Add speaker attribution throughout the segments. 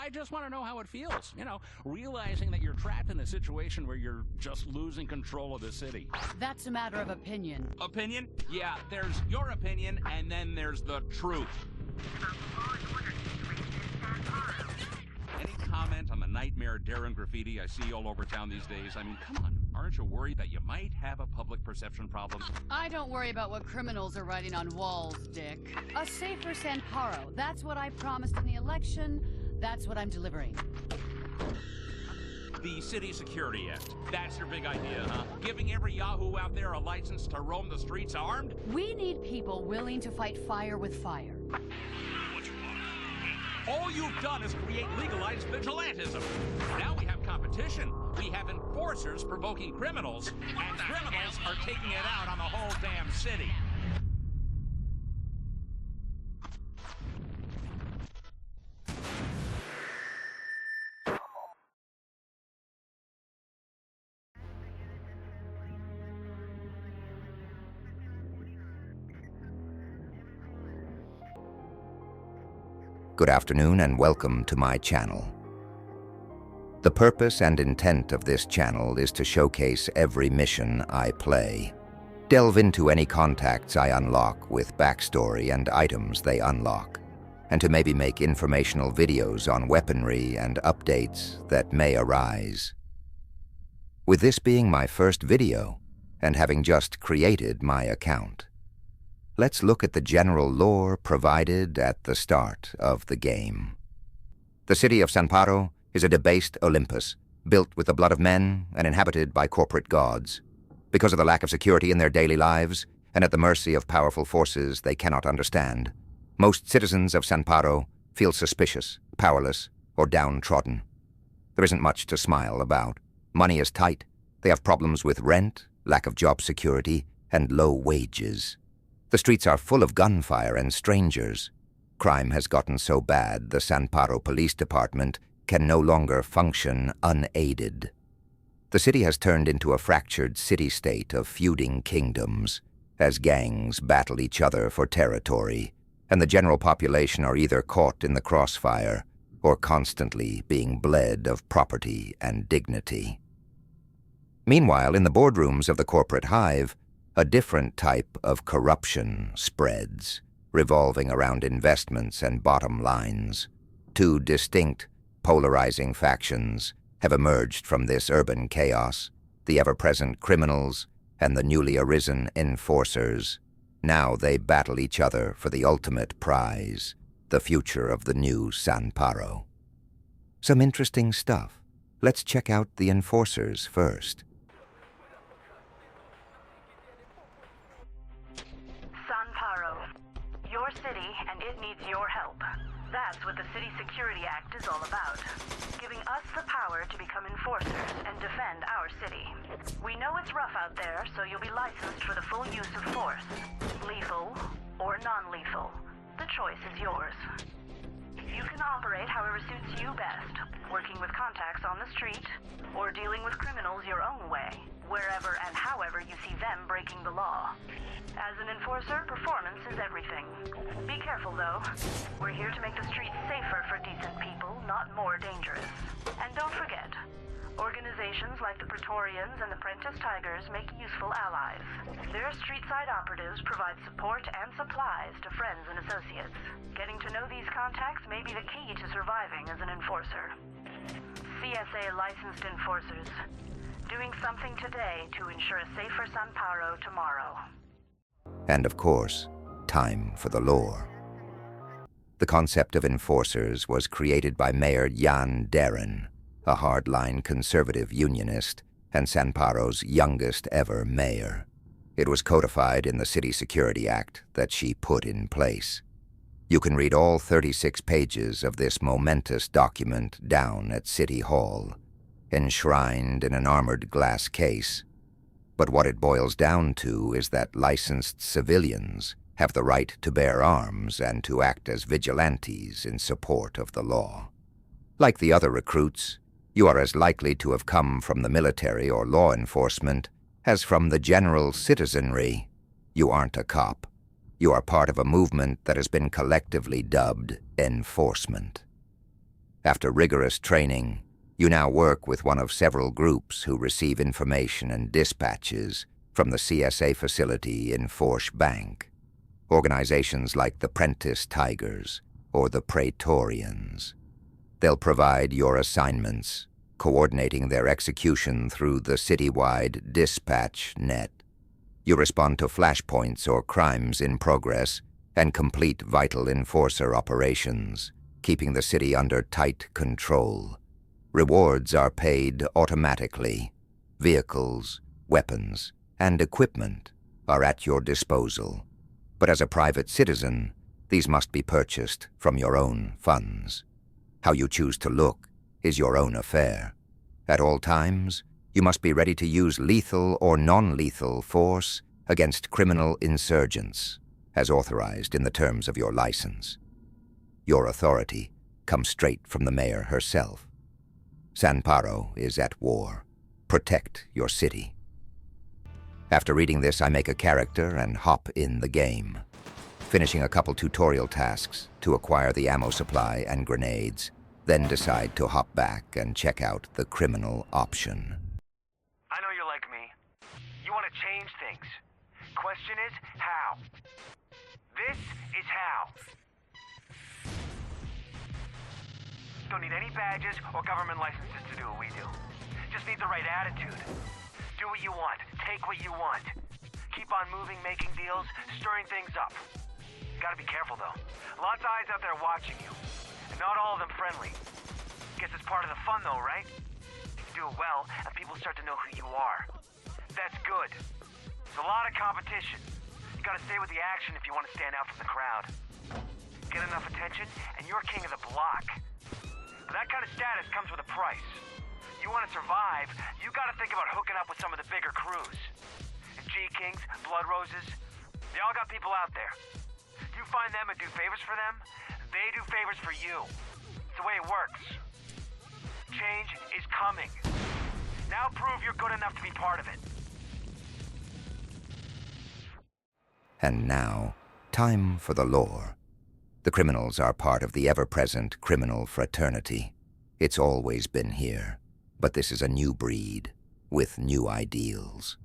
Speaker 1: I just want to know how it feels, realizing that you're trapped in a situation where you're just losing control of the city.
Speaker 2: That's a matter of opinion.
Speaker 1: Opinion? Yeah, there's your opinion, and then there's the truth. Any comment on the nightmare daring graffiti I see all over town these days? I mean, come on. Aren't you worried that you might have a public perception problem?
Speaker 2: I don't worry about what criminals are writing on walls, Dick. A safer San Paro. That's what I promised in the election. That's what I'm delivering.
Speaker 1: The City Security Act. That's your big idea, huh? Giving every yahoo out there a license to roam the streets armed?
Speaker 2: We need people willing to fight fire with fire.
Speaker 1: All you've done is create legalized vigilantism. Now we have competition. We have enforcers provoking criminals, and criminals are taking it out on the whole damn city.
Speaker 3: Good afternoon and welcome to my channel. The purpose and intent of this channel is to showcase every mission I play, delve into any contacts I unlock with backstory and items they unlock, and to maybe make informational videos on weaponry and updates that may arise. With this being my first video, and having just created my account, let's look at the general lore provided at the start of the game. The city of San Paro is a debased Olympus, built with the blood of men and inhabited by corporate gods. Because of the lack of security in their daily lives, and at the mercy of powerful forces they cannot understand, most citizens of San Paro feel suspicious, powerless, or downtrodden. There isn't much to smile about. Money is tight, they have problems with rent, lack of job security, and low wages. The streets are full of gunfire and strangers. Crime has gotten so bad the San Paro Police Department can no longer function unaided. The city has turned into a fractured city-state of feuding kingdoms, as gangs battle each other for territory, and the general population are either caught in the crossfire or constantly being bled of property and dignity. Meanwhile, in the boardrooms of the corporate hive, a different type of corruption spreads, revolving around investments and bottom lines. Two distinct, polarizing factions have emerged from this urban chaos, the ever-present criminals and the newly arisen enforcers. Now they battle each other for the ultimate prize, the future of the new San Paro. Some interesting stuff. Let's check out the enforcers first.
Speaker 4: San Paro, your city, and it needs your help. That's what the City Security Act is all about. Giving us the power to become enforcers and defend our city. We know it's rough out there, so you'll be licensed for the full use of force. Lethal or non-lethal. The choice is yours. You can operate however suits you best, working with contacts on the street, or dealing with criminals your own way, wherever and however you see them breaking the law. As an enforcer, performance is everything. Be careful, though. We're here to make the streets safer for decent people, not more dangerous. And don't forget, organizations like the Praetorians and the Prentice Tigers make useful allies. Their street-side operatives provide support and supplies to friends and associates. Getting to know these contacts may be the key to surviving as an enforcer. CSA licensed enforcers. Doing something today to ensure a safer San Paro tomorrow.
Speaker 3: And of course, time for the lore. The concept of enforcers was created by Mayor Jan Darren, a hardline conservative unionist and San Paro's youngest ever mayor. It was codified in the City Security Act that she put in place. You can read all 36 pages of this momentous document down at City Hall, enshrined in an armored glass case. But what it boils down to is that licensed civilians have the right to bear arms and to act as vigilantes in support of the law. Like the other recruits, you are as likely to have come from the military or law enforcement as from the general citizenry. You aren't a cop. You are part of a movement that has been collectively dubbed enforcement. After rigorous training, you now work with one of several groups who receive information and dispatches from the CSA facility in Forsh Bank. Organizations like the Prentice Tigers or the Praetorians. They'll provide your assignments, coordinating their execution through the citywide dispatch net. You respond to flashpoints or crimes in progress and complete vital enforcer operations, keeping the city under tight control. Rewards are paid automatically. Vehicles, weapons, and equipment are at your disposal. But as a private citizen, these must be purchased from your own funds. How you choose to look is your own affair. At all times, you must be ready to use lethal or non-lethal force against criminal insurgents, as authorized in the terms of your license. Your authority comes straight from the mayor herself. Sanparo is at war. Protect your city. After reading this, I make a character and hop in the game, finishing a couple tutorial tasks to acquire the ammo supply and grenades, then decide to hop back and check out the criminal option.
Speaker 5: I know you're like me. You want to change things. Question is, how? This is how. Don't need any badges or government licenses to do what we do. Just need the right attitude. Do what you want. Take what you want. Keep on moving, making deals, stirring things up. Gotta be careful, though. Lots of eyes out there watching you. And not all of them friendly. Guess it's part of the fun, though, right? You do it well, and people start to know who you are. That's good. There's a lot of competition. You gotta stay with the action if you want to stand out from the crowd. Get enough attention, and you're king of the block. But that kind of status comes with a price. You want to survive, you gotta think about hooking up with some of the bigger crews. The G-Kings, Blood Roses, they all got people out there. You find them and do favors for them, they do favors for you. It's the way it works. Change is coming. Now prove you're good enough to be part of it.
Speaker 3: And now, time for the lore. The criminals are part of the ever-present criminal fraternity. It's always been here, but this is a new breed, with new ideals.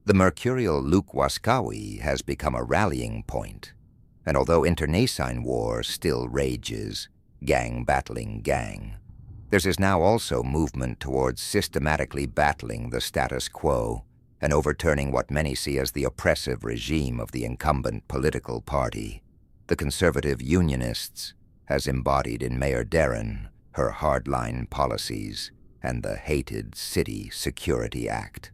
Speaker 3: The mercurial Luke Waskawi has become a rallying point, and although internecine war still rages, gang battling gang, there is now also movement towards systematically battling the status quo and overturning what many see as the oppressive regime of the incumbent political party. The conservative Unionists, as embodied in Mayor Darren, her hardline policies, and the hated City Security Act.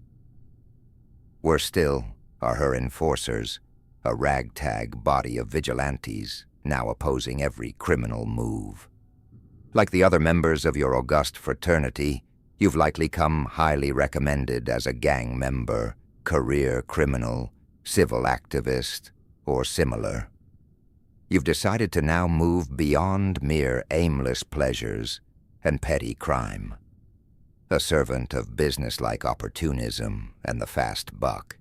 Speaker 3: Worse still are her enforcers, a ragtag body of vigilantes now opposing every criminal move. Like the other members of your august fraternity, you've likely come highly recommended as a gang member, career criminal, civil activist, or similar. You've decided to now move beyond mere aimless pleasures and petty crime. A servant of businesslike opportunism and the fast buck,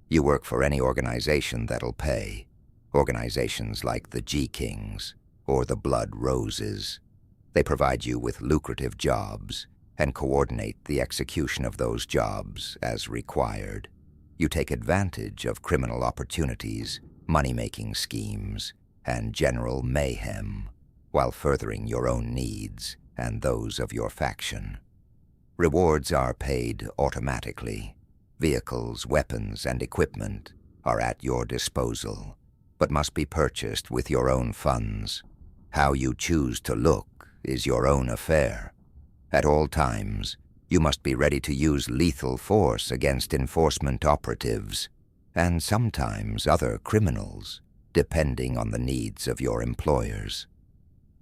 Speaker 3: you work for any organization that'll pay. Organizations like the G-Kings or the Blood Roses. They provide you with lucrative jobs and coordinate the execution of those jobs as required. You take advantage of criminal opportunities, money-making schemes, and general mayhem, while furthering your own needs and those of your faction. Rewards are paid automatically. Vehicles, weapons, and equipment are at your disposal, but must be purchased with your own funds. How you choose to look is your own affair. At all times, you must be ready to use lethal force against enforcement operatives, and sometimes other criminals, depending on the needs of your employers.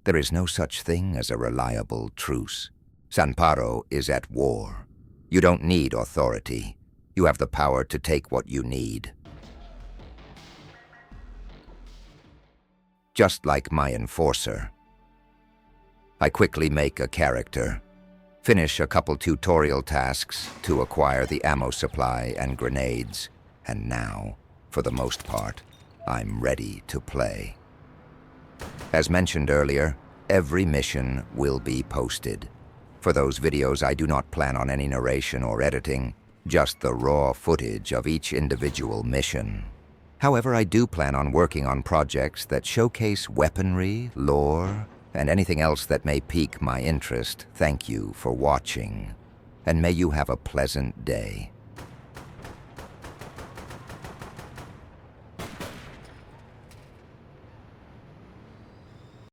Speaker 3: There is no such thing as a reliable truce. Sanparo is at war. You don't need authority. You have the power to take what you need. Just like my enforcer. I quickly make a character, finish a couple tutorial tasks to acquire the ammo supply and grenades, and now, for the most part, I'm ready to play. As mentioned earlier, every mission will be posted. For those videos, I do not plan on any narration or editing, just the raw footage of each individual mission. However, I do plan on working on projects that showcase weaponry, lore, and anything else that may pique my interest. Thank you for watching, and may you have a pleasant day.